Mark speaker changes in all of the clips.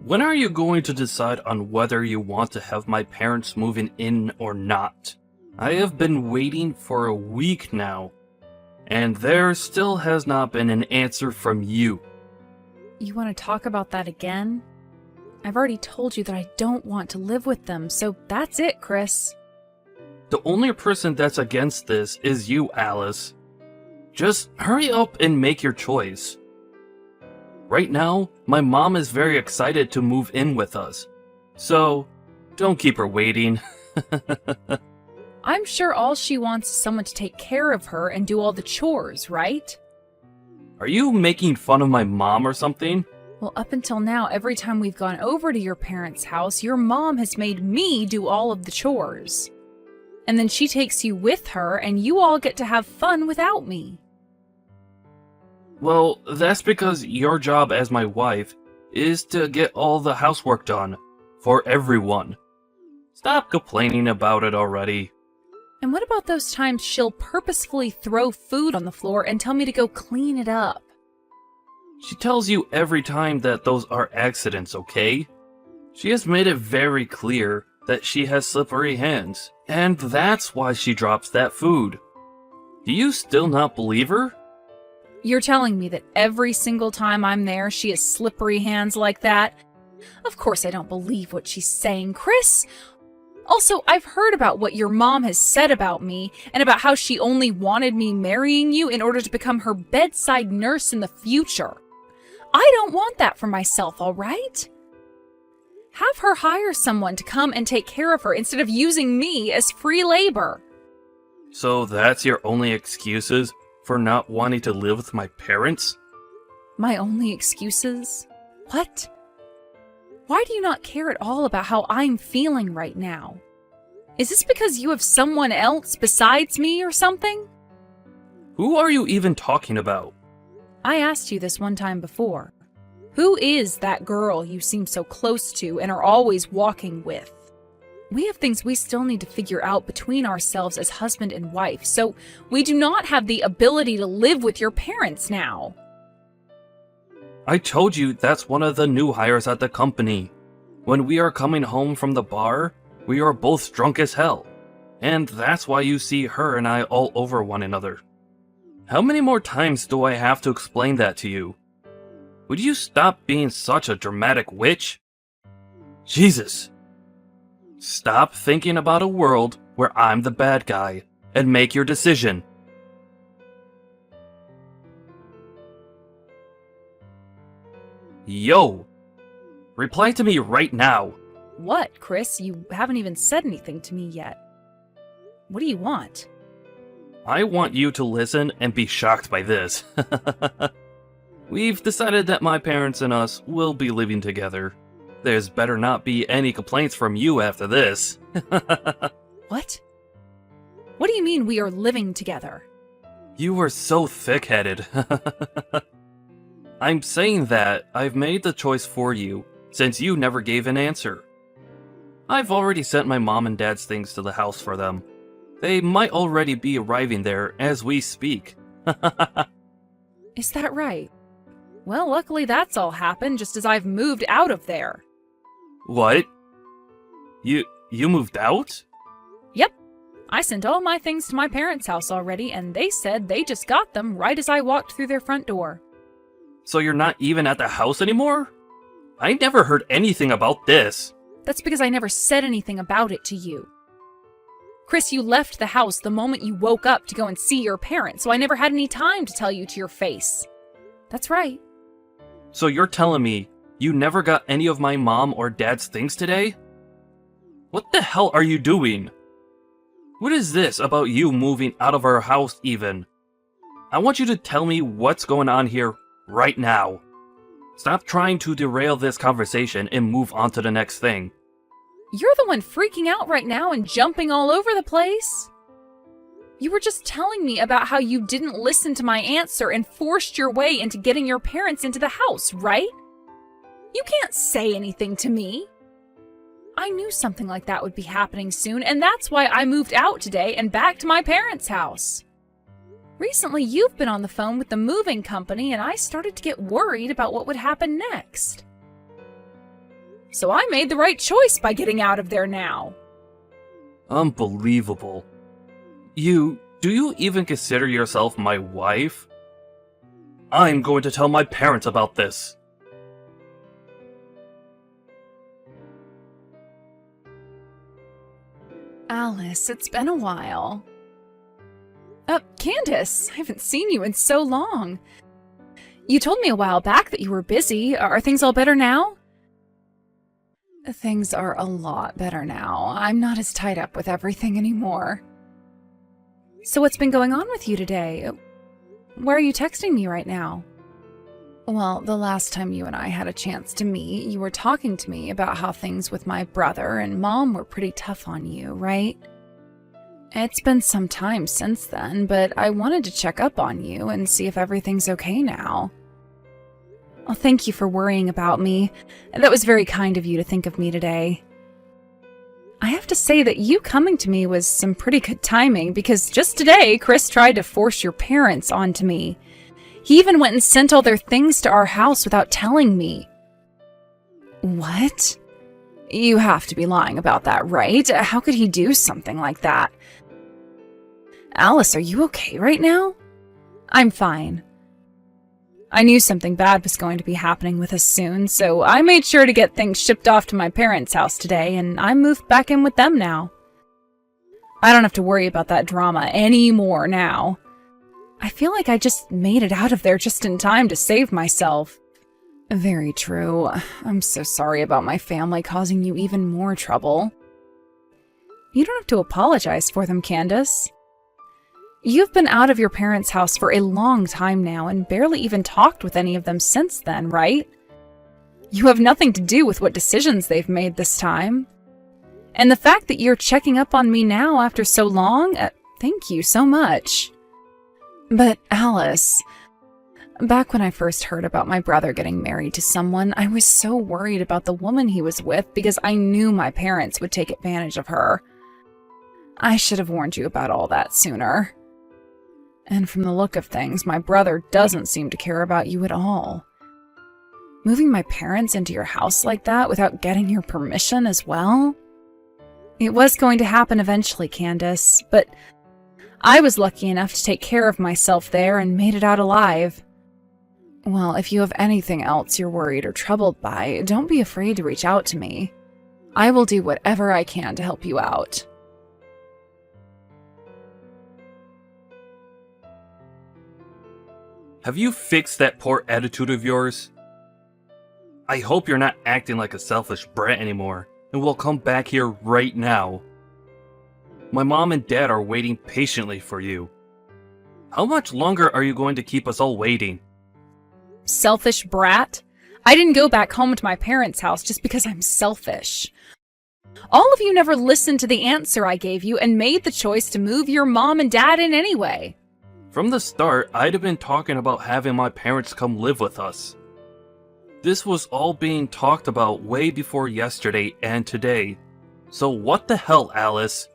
Speaker 1: When are you going to decide on whether you want to have my parents moving in or not? I have been waiting for a week now, and there still has not been an answer from you.
Speaker 2: You want to talk about that again? I've already told you that I don't want to live with them, so that's it, Chris.
Speaker 1: The only person that's against this is you, Alice. Just hurry up and make your choice. Right now, my mom is very excited to move in with us, so don't keep her waiting.
Speaker 2: I'm sure all she wants is someone to take care of her and do all the chores, right?
Speaker 1: Are you making fun of my mom or something?
Speaker 2: Well, up until now, every time we've gone over to your parents' house, your mom has made me do all of the chores. And then she takes you with her, and you all get to have fun without me.
Speaker 1: Well, that's because your job as my wife is to get all the housework done for everyone. Stop complaining about it already.
Speaker 2: And what about those times she'll purposefully throw food on the floor and tell me to go clean it up?
Speaker 1: She tells you every time that those are accidents, okay? She has made it very clear that she has slippery hands, and that's why she drops that food. Do you still not believe her?
Speaker 2: You're telling me that every single time I'm there, she has slippery hands like that? Of course I don't believe what she's saying, Chris. Also, I've heard about what your mom has said about me, and about how she only wanted me marrying you in order to become her bedside nurse in the future. I don't want that for myself, all right? Have her hire someone to come and take care of her instead of using me as free labor.
Speaker 1: So that's your only excuses for not wanting to live with my parents?
Speaker 2: My only excuses? What? Why do you not care at all about how I'm feeling right now? Is this because you have someone else besides me or something?
Speaker 1: Who are you even talking about?
Speaker 2: I asked you this one time before. Who is that girl you seem so close to and are always walking with? We have things we still need to figure out between ourselves as husband and wife, so we do not have the ability to live with your parents now.
Speaker 1: I told you that's one of the new hires at the company. When we are coming home from the bar, we are both drunk as hell. And that's why you see her and I all over one another. How many more times do I have to explain that to you? Would you stop being such a dramatic witch? Jesus! Stop thinking about a world where I'm the bad guy, and make your decision. Yo! Reply to me right now.
Speaker 2: What, Chris? You haven't even said anything to me yet. What do you want?
Speaker 1: I want you to listen and be shocked by this. We've decided that my parents and us will be living together. There's better not be any complaints from you after this.
Speaker 2: What? What do you mean we are living together?
Speaker 1: You are so thick-headed. I'm saying that I've made the choice for you, since you never gave an answer. I've already sent my mom and dad's things to the house for them. They might already be arriving there as we speak.
Speaker 2: Is that right? Well, luckily that's all happened just as I've moved out of there.
Speaker 1: What? You moved out?
Speaker 2: Yep. I sent all my things to my parents' house already, and they said they just got them right as I walked through their front door.
Speaker 1: So you're not even at the house anymore? I never heard anything about this.
Speaker 2: That's because I never said anything about it to you. Chris, you left the house the moment you woke up to go and see your parents, so I never had any time to tell you to your face. That's right.
Speaker 1: So you're telling me you never got any of my mom or dad's things today? What the hell are you doing? What is this about you moving out of our house even? I want you to tell me what's going on here right now. Stop trying to derail this conversation and move on to the next thing.
Speaker 2: You're the one freaking out right now and jumping all over the place. You were just telling me about how you didn't listen to my answer and forced your way into getting your parents into the house, right? You can't say anything to me. I knew something like that would be happening soon, and that's why I moved out today and back to my parents' house. Recently, you've been on the phone with the moving company, and I started to get worried about what would happen next. So I made the right choice by getting out of there now.
Speaker 1: Unbelievable. Do you even consider yourself my wife? I'm going to tell my parents about this.
Speaker 2: Alice, it's been a while. Candace, I haven't seen you in so long. You told me a while back that you were busy. Are things all better now? Things are a lot better now. I'm not as tied up with everything anymore. So what's been going on with you today? Why are you texting me right now? Well, the last time you and I had a chance to meet, you were talking to me about how things with my brother and Mom were pretty tough on you, right? It's been some time since then, but I wanted to check up on you and see if everything's okay now. Well, thank you for worrying about me. That was very kind of you to think of me today. I have to say that you coming to me was some pretty good timing, because just today, Chris tried to force your parents onto me. He even went and sent all their things to our house without telling me. What? You have to be lying about that, right? How could he do something like that? Alice, are you okay right now? I'm fine. I knew something bad was going to be happening with us soon, so I made sure to get things shipped off to my parents' house today, and I moved back in with them now. I don't have to worry about that drama anymore now. I feel like I just made it out of there just in time to save myself. Very true. I'm so sorry about my family causing you even more trouble. You don't have to apologize for them, Candace. You've been out of your parents' house for a long time now and barely even talked with any of them since then, right? You have nothing to do with what decisions they've made this time. And the fact that you're checking up on me now after so long, thank you so much. But Alice, back when I first heard about my brother getting married to someone, I was so worried about the woman he was with because I knew my parents would take advantage of her. I should have warned you about all that sooner. And from the look of things, my brother doesn't seem to care about you at all. Moving my parents into your house like that without getting your permission as well? It was going to happen eventually, Candace, but I was lucky enough to take care of myself there and made it out alive. Well, if you have anything else you're worried or troubled by, don't be afraid to reach out to me. I will do whatever I can to help you out.
Speaker 1: Have you fixed that poor attitude of yours? I hope you're not acting like a selfish brat anymore, and will come back here right now. My mom and dad are waiting patiently for you. How much longer are you going to keep us all waiting?
Speaker 2: Selfish brat? I didn't go back home to my parents' house just because I'm selfish. All of you never listened to the answer I gave you and made the choice to move your mom and dad in anyway.
Speaker 1: From the start, I'd have been talking about having my parents come live with us. This was all being talked about way before yesterday and today. So what the hell, Alice?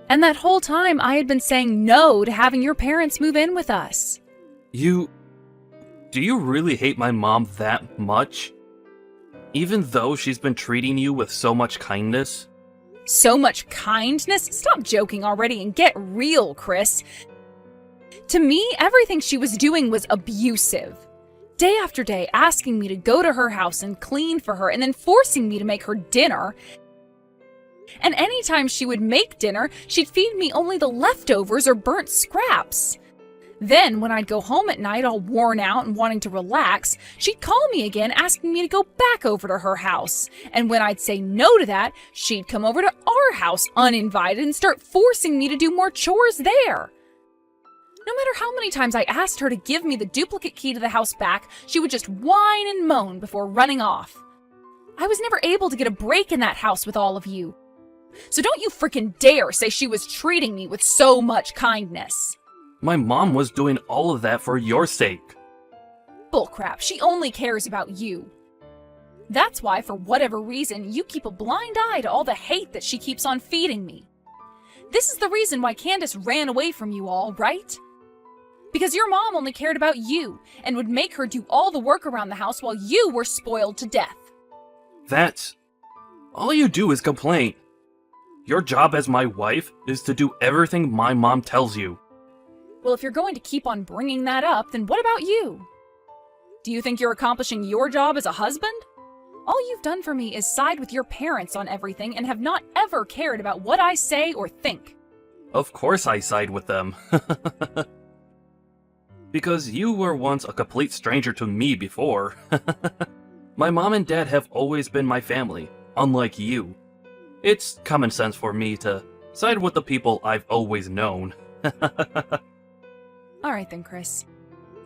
Speaker 2: And that whole time I had been saying no to having your parents move in with us.
Speaker 1: Do you really hate my mom that much? Even though she's been treating you with so much kindness?
Speaker 2: So much kindness? Stop joking already and get real, Chris. To me, everything she was doing was abusive. Day after day, asking me to go to her house and clean for her, and then forcing me to make her dinner. And anytime she would make dinner, she'd feed me only the leftovers or burnt scraps. Then, when I'd go home at night all worn out and wanting to relax, she'd call me again asking me to go back over to her house. And when I'd say no to that, she'd come over to our house uninvited and start forcing me to do more chores there. No matter how many times I asked her to give me the duplicate key to the house back, she would just whine and moan before running off. I was never able to get a break in that house with all of you. So don't you frickin' dare say she was treating me with so much kindness.
Speaker 1: My mom was doing all of that for your sake.
Speaker 2: Bullcrap, she only cares about you. That's why, for whatever reason, you keep a blind eye to all the hate that she keeps on feeding me. This is the reason why Candace ran away from you all, right? Because your mom only cared about you and would make her do all the work around the house while you were spoiled to death.
Speaker 1: That's... all you do is complain. Your job as my wife is to do everything my mom tells you.
Speaker 2: Well, if you're going to keep on bringing that up, then what about you? Do you think you're accomplishing your job as a husband? All you've done for me is side with your parents on everything and have not ever cared about what I say or think.
Speaker 1: Of course I side with them. Because you were once a complete stranger to me before. My mom and dad have always been my family, unlike you. It's common sense for me to side with the people I've always known.
Speaker 2: Alright then, Chris.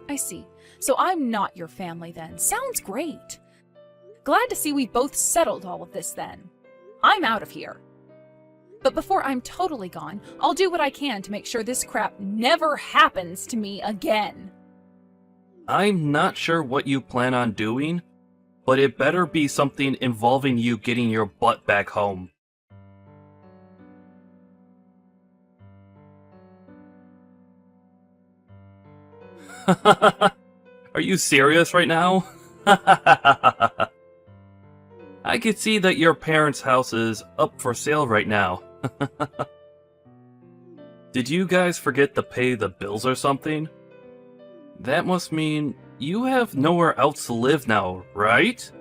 Speaker 2: I see. So I'm not your family then. Sounds great. Glad to see we've both settled all of this then. I'm out of here. But before I'm totally gone, I'll do what I can to make sure this crap never happens to me again.
Speaker 1: I'm not sure what you plan on doing, but it better be something involving you getting your butt back home. Are you serious right now? I could see that your parents' house is up for sale right now. Did you guys forget to pay the bills or something? That must mean you have nowhere else to live now, right?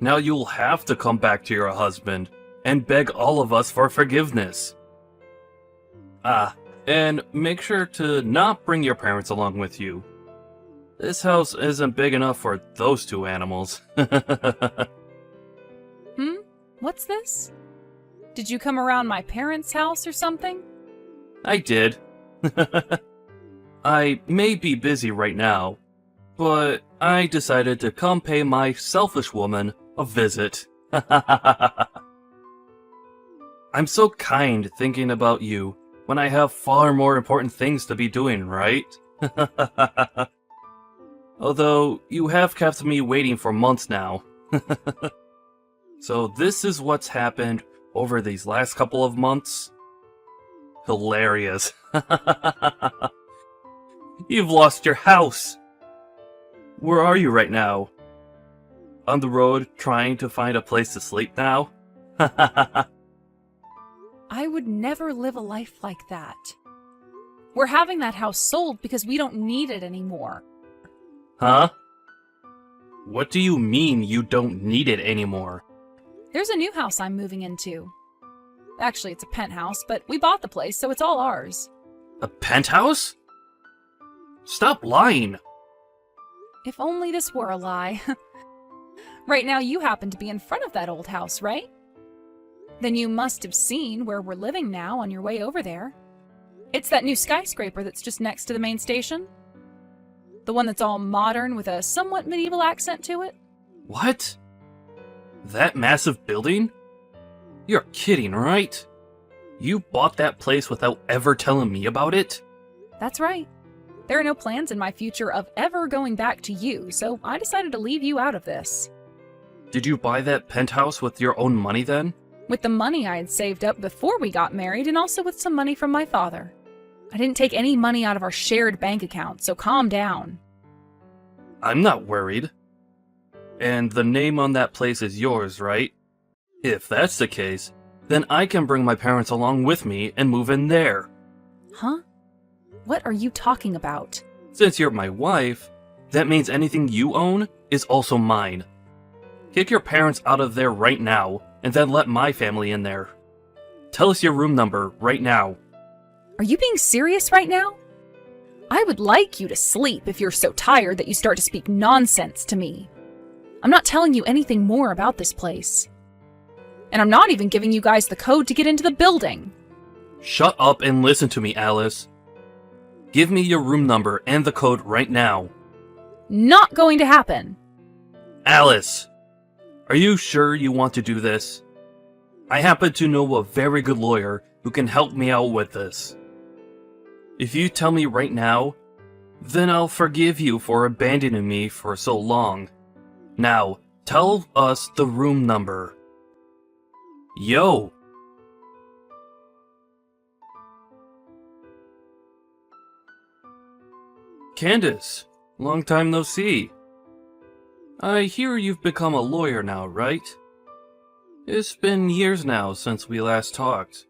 Speaker 1: Now you'll have to come back to your husband and beg all of us for forgiveness. And make sure to not bring your parents along with you. This house isn't big enough for those two animals.
Speaker 2: What's this? Did you come around my parents' house or something?
Speaker 1: I did. I may be busy right now, but I decided to come pay my selfish woman a visit. I'm so kind thinking about you when I have far more important things to be doing, right? Although, you have kept me waiting for months now. So this is what's happened over these last couple of months? Hilarious. You've lost your house! Where are you right now? On the road, trying to find a place to sleep now?
Speaker 2: I would never live a life like that. We're having that house sold because we don't need it anymore.
Speaker 1: Huh? What do you mean you don't need it anymore?
Speaker 2: There's a new house I'm moving into. Actually, it's a penthouse, but we bought the place, so it's all ours.
Speaker 1: A penthouse? Stop lying!
Speaker 2: If only this were a lie. Right now, you happen to be in front of that old house, right? Then you must have seen where we're living now on your way over there. It's that new skyscraper that's just next to the main station. The one that's all modern with a somewhat medieval accent to it.
Speaker 1: What? That massive building? You're kidding, right? You bought that place without ever telling me about it?
Speaker 2: That's right. There are no plans in my future of ever going back to you, so I decided to leave you out of this.
Speaker 1: Did you buy that penthouse with your own money then?
Speaker 2: With the money I had saved up before we got married, and also with some money from my father. I didn't take any money out of our shared bank account, so calm down.
Speaker 1: I'm not worried. And the name on that place is yours, right? If that's the case, then I can bring my parents along with me and move in there.
Speaker 2: Huh? What are you talking about?
Speaker 1: Since you're my wife, that means anything you own is also mine. Kick your parents out of there right now, and then let my family in there. Tell us your room number right now.
Speaker 2: Are you being serious right now? I would like you to sleep if you're so tired that you start to speak nonsense to me. I'm not telling you anything more about this place. And I'm not even giving you guys the code to get into the building.
Speaker 1: Shut up and listen to me, Alice. Give me your room number and the code right now.
Speaker 2: Not going to happen.
Speaker 1: Alice! Are you sure you want to do this? I happen to know a very good lawyer who can help me out with this. If you tell me right now, then I'll forgive you for abandoning me for so long. Now, tell us the room number. Yo! Candace, long time no see. I hear you've become a lawyer now, right? It's been years now since we last talked,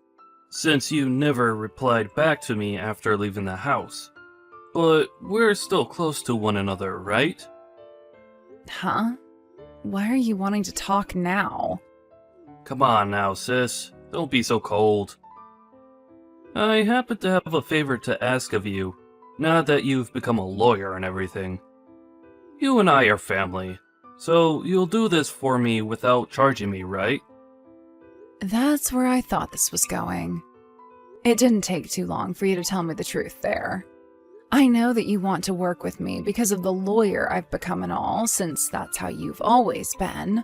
Speaker 1: since you never replied back to me after leaving the house. But we're still close to one another, right?
Speaker 2: Huh? Why are you wanting to talk now?
Speaker 1: Come on now, sis. Don't be so cold. I happen to have a favor to ask of you, now that you've become a lawyer and everything. You and I are family, so you'll do this for me without charging me, right?
Speaker 2: That's where I thought this was going. It didn't take too long for you to tell me the truth there. I know that you want to work with me because of the lawyer I've become and all, since that's how you've always been.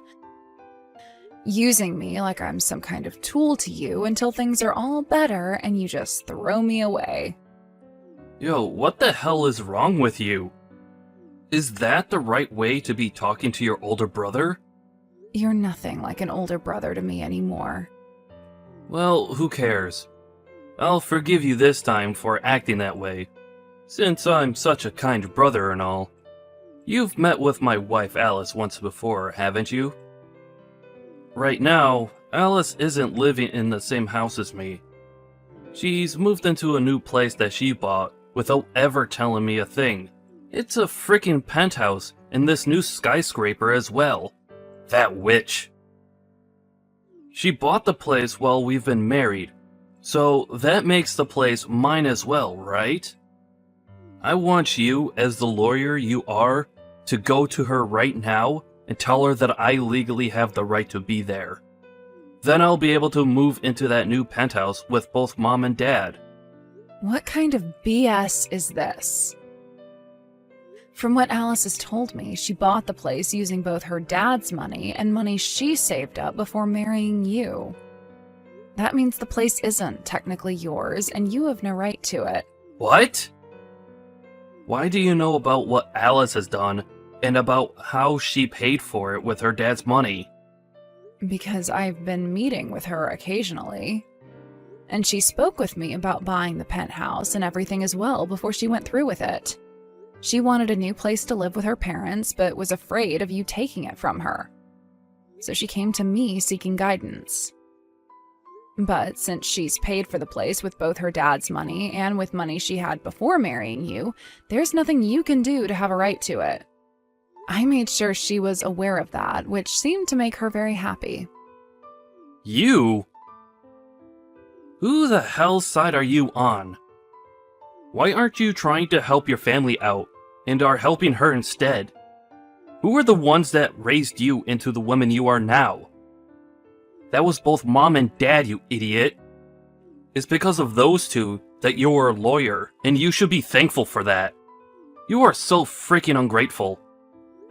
Speaker 2: Using me like I'm some kind of tool to you until things are all better and you just throw me away.
Speaker 1: Yo, what the hell is wrong with you? Is that the right way to be talking to your older brother?
Speaker 2: You're nothing like an older brother to me anymore.
Speaker 1: Well, who cares? I'll forgive you this time for acting that way, since I'm such a kind brother and all. You've met with my wife Alice once before, haven't you? Right now, Alice isn't living in the same house as me. She's moved into a new place that she bought without ever telling me a thing. It's a freaking penthouse in this new skyscraper as well. That witch. She bought the place while we've been married, so that makes the place mine as well, right? I want you, as the lawyer you are, to go to her right now and tell her that I legally have the right to be there. Then I'll be able to move into that new penthouse with both Mom and Dad.
Speaker 2: What kind of BS is this? From what Alice has told me, she bought the place using both her dad's money and money she saved up before marrying you. That means the place isn't technically yours, and you have no right to it.
Speaker 1: What? Why do you know about what Alice has done, and about how she paid for it with her dad's money?
Speaker 2: Because I've been meeting with her occasionally. And she spoke with me about buying the penthouse and everything as well before she went through with it. She wanted a new place to live with her parents, but was afraid of you taking it from her. So she came to me seeking guidance. But since she's paid for the place with both her dad's money and with money she had before marrying you, there's nothing you can do to have a right to it. I made sure she was aware of that, which seemed to make her very happy.
Speaker 1: You? Who the hell's side are you on? Why aren't you trying to help your family out, and are helping her instead? Who are the ones that raised you into the woman you are now? That was both Mom and Dad, you idiot. It's because of those two that you're a lawyer, and you should be thankful for that. You are so freaking ungrateful.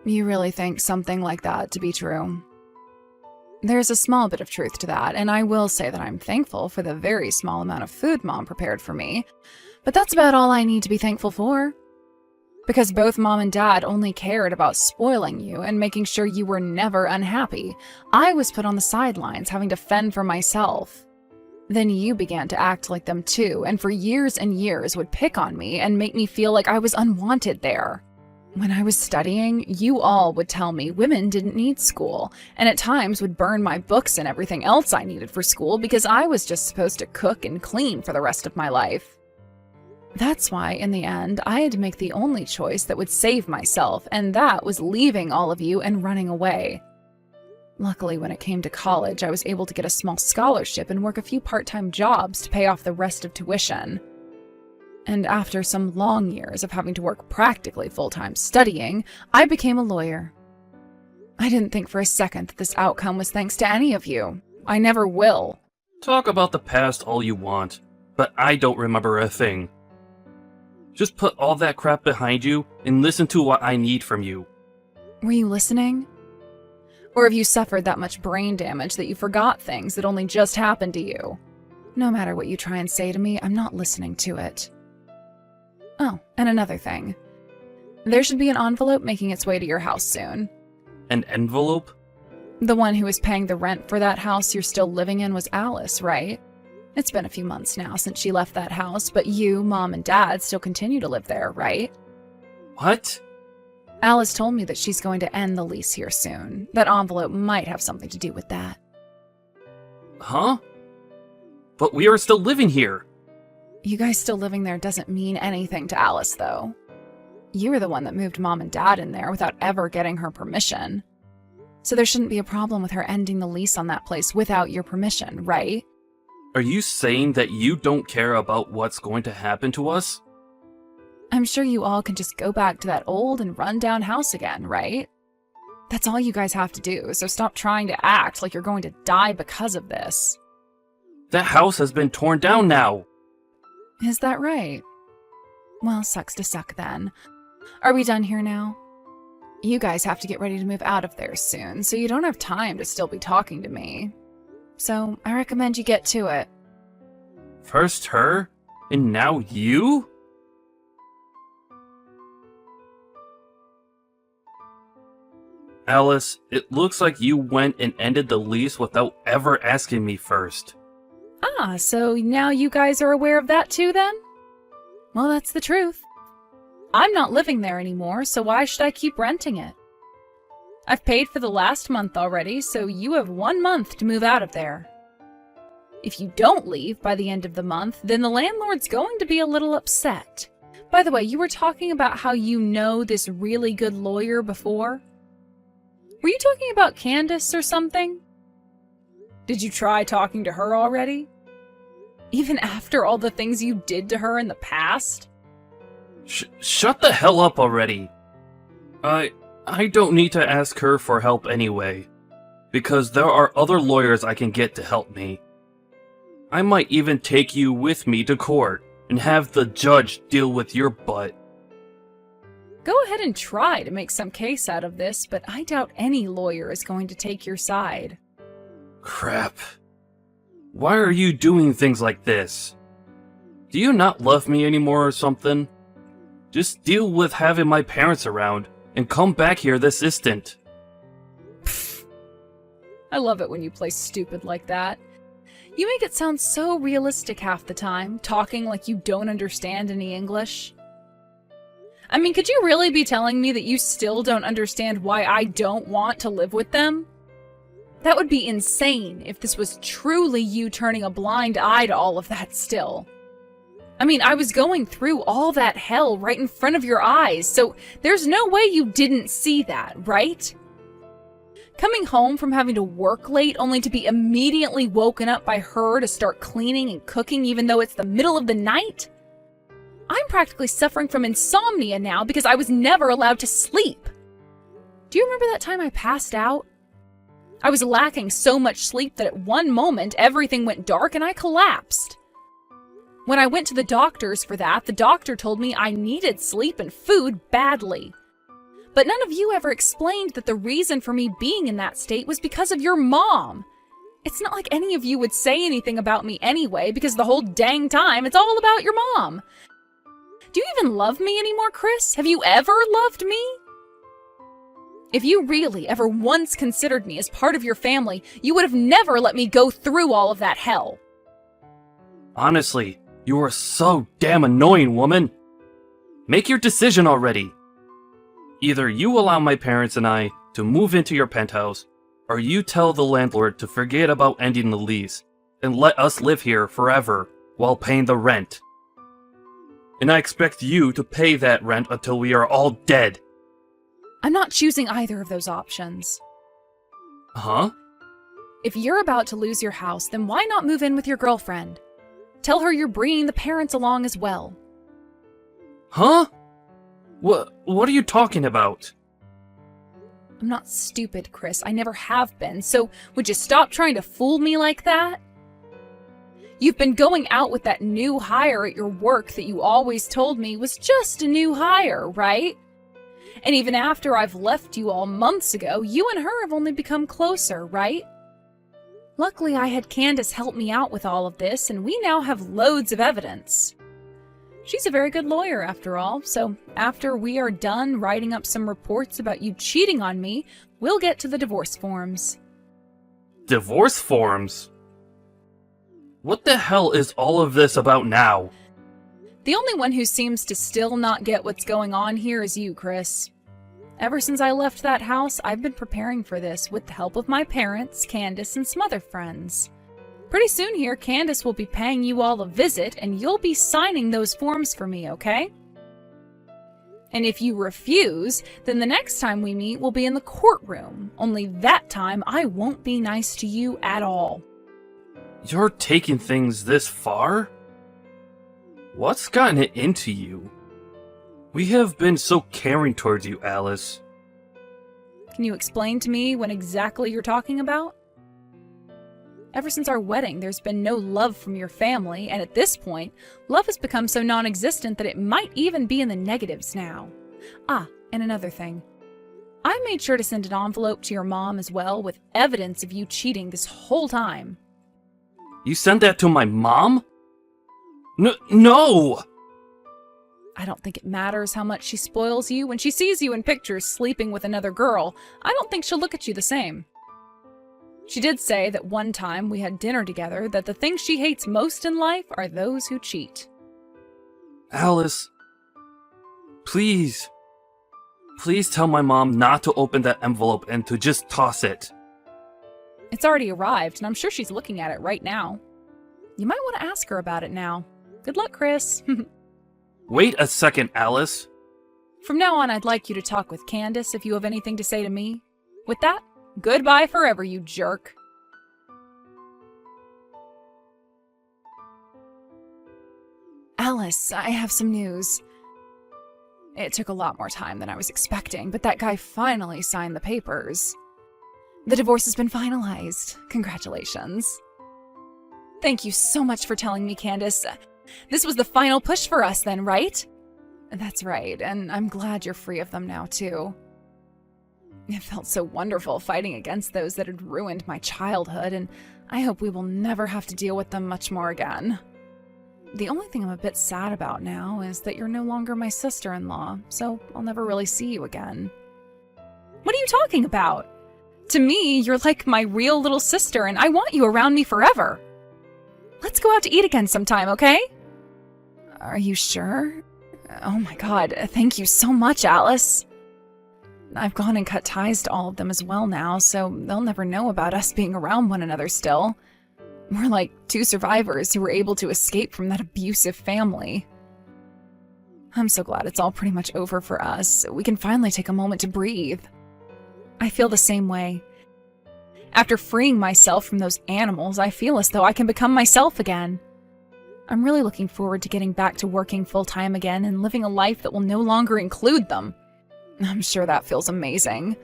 Speaker 2: You really think something like that to be true? There's a small bit of truth to that, and I will say that I'm thankful for the very small amount of food Mom prepared for me. But that's about all I need to be thankful for. Because both Mom and Dad only cared about spoiling you and making sure you were never unhappy, I was put on the sidelines having to fend for myself. Then you began to act like them too, and for years and years would pick on me and make me feel like I was unwanted there. When I was studying, you all would tell me women didn't need school, and at times would burn my books and everything else I needed for school because I was just supposed to cook and clean for the rest of my life. That's why, in the end, I had to make the only choice that would save myself, and that was leaving all of you and running away. Luckily, when it came to college, I was able to get a small scholarship and work a few part-time jobs to pay off the rest of tuition. And after some long years of having to work practically full-time studying, I became a lawyer. I didn't think for a second that this outcome was thanks to any of you. I never will.
Speaker 1: Talk about the past all you want, but I don't remember a thing. Just put all that crap behind you and listen to what I need from you.
Speaker 2: Were you listening? Or have you suffered that much brain damage that you forgot things that only just happened to you? No matter what you try and say to me, I'm not listening to it. Oh, and another thing. There should be an envelope making its way to your house soon.
Speaker 1: An envelope?
Speaker 2: The one who was paying the rent for that house you're still living in was Alice, right? It's been a few months now since she left that house, but you, Mom, and Dad still continue to live there, right?
Speaker 1: What?
Speaker 2: Alice told me that she's going to end the lease here soon. That envelope might have something to do with that.
Speaker 1: Huh? But we are still living here.
Speaker 2: You guys still living there doesn't mean anything to Alice, though. You were the one that moved Mom and Dad in there without ever getting her permission. So there shouldn't be a problem with her ending the lease on that place without your permission, right?
Speaker 1: Are you saying that you don't care about what's going to happen to us?
Speaker 2: I'm sure you all can just go back to that old and run-down house again, right? That's all you guys have to do, so stop trying to act like you're going to die because of this.
Speaker 1: That house has been torn down now.
Speaker 2: Is that right? Well, sucks to suck then. Are we done here now? You guys have to get ready to move out of there soon, so you don't have time to still be talking to me. So I recommend you get to it.
Speaker 1: First her, and now you? Alice, it looks like you went and ended the lease without ever asking me first.
Speaker 2: Ah, so now you guys are aware of that too then? Well, that's the truth. I'm not living there anymore, so why should I keep renting it? I've paid for the last month already, so you have 1 month to move out of there. If you don't leave by the end of the month, then the landlord's going to be a little upset. By the way, you were talking about how you know this really good lawyer before? Were you talking about Candace or something? Did you try talking to her already? Even after all the things you did to her in the past?
Speaker 1: Shut the hell up already. I don't need to ask her for help anyway, because there are other lawyers I can get to help me. I might even take you with me to court and have the judge deal with your butt.
Speaker 2: Go ahead and try to make some case out of this, but I doubt any lawyer is going to take your side.
Speaker 1: Crap. Why are you doing things like this? Do you not love me anymore or something? Just deal with having my parents around and come back here this instant.
Speaker 2: Pfft. I love it when you play stupid like that. You make it sound so realistic half the time, talking like you don't understand any English. I mean, could you really be telling me that you still don't understand why I don't want to live with them? That would be insane if this was truly you turning a blind eye to all of that still. I mean, I was going through all that hell right in front of your eyes, so there's no way you didn't see that, right? Coming home from having to work late only to be immediately woken up by her to start cleaning and cooking even though it's the middle of the night? I'm practically suffering from insomnia now because I was never allowed to sleep. Do you remember that time I passed out? I was lacking so much sleep that at one moment everything went dark and I collapsed. When I went to the doctors for that, the doctor told me I needed sleep and food badly. But none of you ever explained that the reason for me being in that state was because of your mom. It's not like any of you would say anything about me anyway, because the whole dang time it's all about your mom. Do you even love me anymore, Chris? Have you ever loved me? If you really ever once considered me as part of your family, you would have never let me go through all of that hell.
Speaker 1: Honestly, you are so damn annoying, woman. Make your decision already. Either you allow my parents and I to move into your penthouse, or you tell the landlord to forget about ending the lease and let us live here forever while paying the rent. And I expect you to pay that rent until we are all dead.
Speaker 2: I'm not choosing either of those options.
Speaker 1: Huh?
Speaker 2: If you're about to lose your house, then why not move in with your girlfriend? Tell her you're bringing the parents along as well.
Speaker 1: Huh? What are you talking about?
Speaker 2: I'm not stupid, Chris. I never have been, so would you stop trying to fool me like that? You've been going out with that new hire at your work that you always told me was just a new hire, right? And even after I've left you all months ago, you and her have only become closer, right? Luckily, I had Candace help me out with all of this, and we now have loads of evidence. She's a very good lawyer, after all, so after we are done writing up some reports about you cheating on me, we'll get to the divorce forms.
Speaker 1: Divorce forms? What the hell is all of this about now?
Speaker 2: The only one who seems to still not get what's going on here is you, Chris. Ever since I left that house, I've been preparing for this with the help of my parents, Candace, and some other friends. Pretty soon here, Candace will be paying you all a visit, and you'll be signing those forms for me, okay? And if you refuse, then the next time we meet will be in the courtroom. Only that time, I won't be nice to you at all.
Speaker 1: You're taking things this far? What's gotten it into you? We have been so caring towards you, Alice.
Speaker 2: Can you explain to me what exactly you're talking about? Ever since our wedding, there's been no love from your family, and at this point, love has become so non-existent that it might even be in the negatives now. Ah, and another thing. I made sure to send an envelope to your mom as well with evidence of you cheating this whole time.
Speaker 1: You sent that to my mom? No!
Speaker 2: I don't think it matters how much she spoils you. When she sees you in pictures sleeping with another girl, I don't think she'll look at you the same. She did say that one time we had dinner together that the things she hates most in life are those who cheat.
Speaker 1: Alice, please tell my mom not to open that envelope and to just toss it.
Speaker 2: It's already arrived, and I'm sure she's looking at it right now. You might want to ask her about it now. Good luck, Chris.
Speaker 1: Wait a second, Alice.
Speaker 2: From now on, I'd like you to talk with Candace if you have anything to say to me. With that, goodbye forever, you jerk. Alice, I have some news. It took a lot more time than I was expecting, but that guy finally signed the papers. The divorce has been finalized. Congratulations. Thank you so much for telling me, Candace. This was the final push for us then, right? That's right, and I'm glad you're free of them now, too. It felt so wonderful fighting against those that had ruined my childhood, and I hope we will never have to deal with them much more again. The only thing I'm a bit sad about now is that you're no longer my sister-in-law, so I'll never really see you again. What are you talking about? To me, you're like my real little sister, and I want you around me forever. Let's go out to eat again sometime, okay? Are you sure? Oh my god, thank you so much, Alice. I've gone and cut ties to all of them as well now, so they'll never know about us being around one another still. We're like two survivors who were able to escape from that abusive family. I'm so glad it's all pretty much over for us. We can finally take a moment to breathe. I feel the same way. After freeing myself from those animals, I feel as though I can become myself again. I'm really looking forward to getting back to working full-time again and living a life that will no longer include them. I'm sure that feels amazing.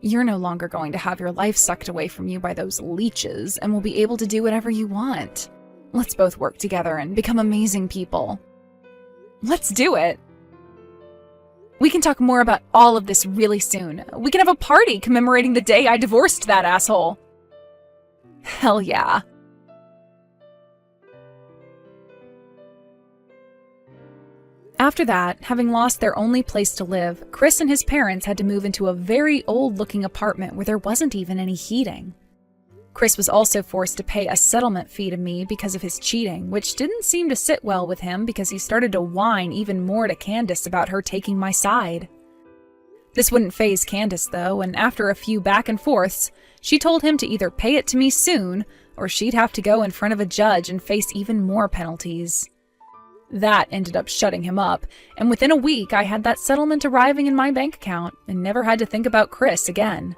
Speaker 2: You're no longer going to have your life sucked away from you by those leeches and will be able to do whatever you want. Let's both work together and become amazing people. Let's do it! We can talk more about all of this really soon. We can have a party commemorating the day I divorced that asshole. Hell yeah. After that, having lost their only place to live, Chris and his parents had to move into a very old-looking apartment where there wasn't even any heating. Chris was also forced to pay a settlement fee to me because of his cheating, which didn't seem to sit well with him because he started to whine even more to Candace about her taking my side. This wouldn't faze Candace, though, and after a few back and forths, she told him to either pay it to me soon, or she'd have to go in front of a judge and face even more penalties. That ended up shutting him up, and within a week I had that settlement arriving in my bank account and never had to think about Chris again.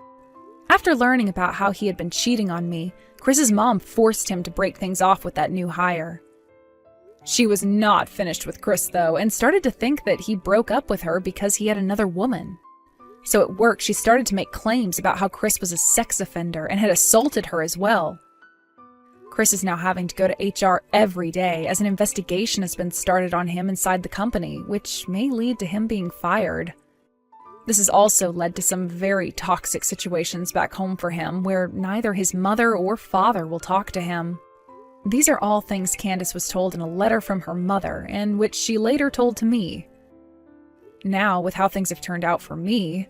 Speaker 2: After learning about how he had been cheating on me, Chris's mom forced him to break things off with that new hire. She was not finished with Chris, though, and started to think that he broke up with her because he had another woman. So at work, she started to make claims about how Chris was a sex offender and had assaulted her as well. Chris is now having to go to HR every day as an investigation has been started on him inside the company, which may lead to him being fired. This has also led to some very toxic situations back home for him, where neither his mother or father will talk to him. These are all things Candace was told in a letter from her mother, and which she later told to me. Now, with how things have turned out for me,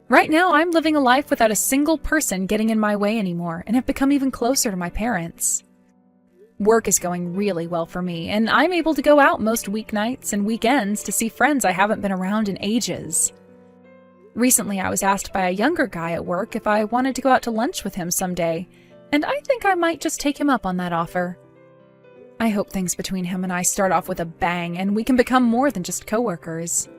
Speaker 2: right now I'm living a life without a single person getting in my way anymore, and have become even closer to my parents. Work is going really well for me, and I'm able to go out most weeknights and weekends to see friends I haven't been around in ages. Recently, I was asked by a younger guy at work if I wanted to go out to lunch with him someday, and I think I might just take him up on that offer. I hope things between him and I start off with a bang and we can become more than just coworkers.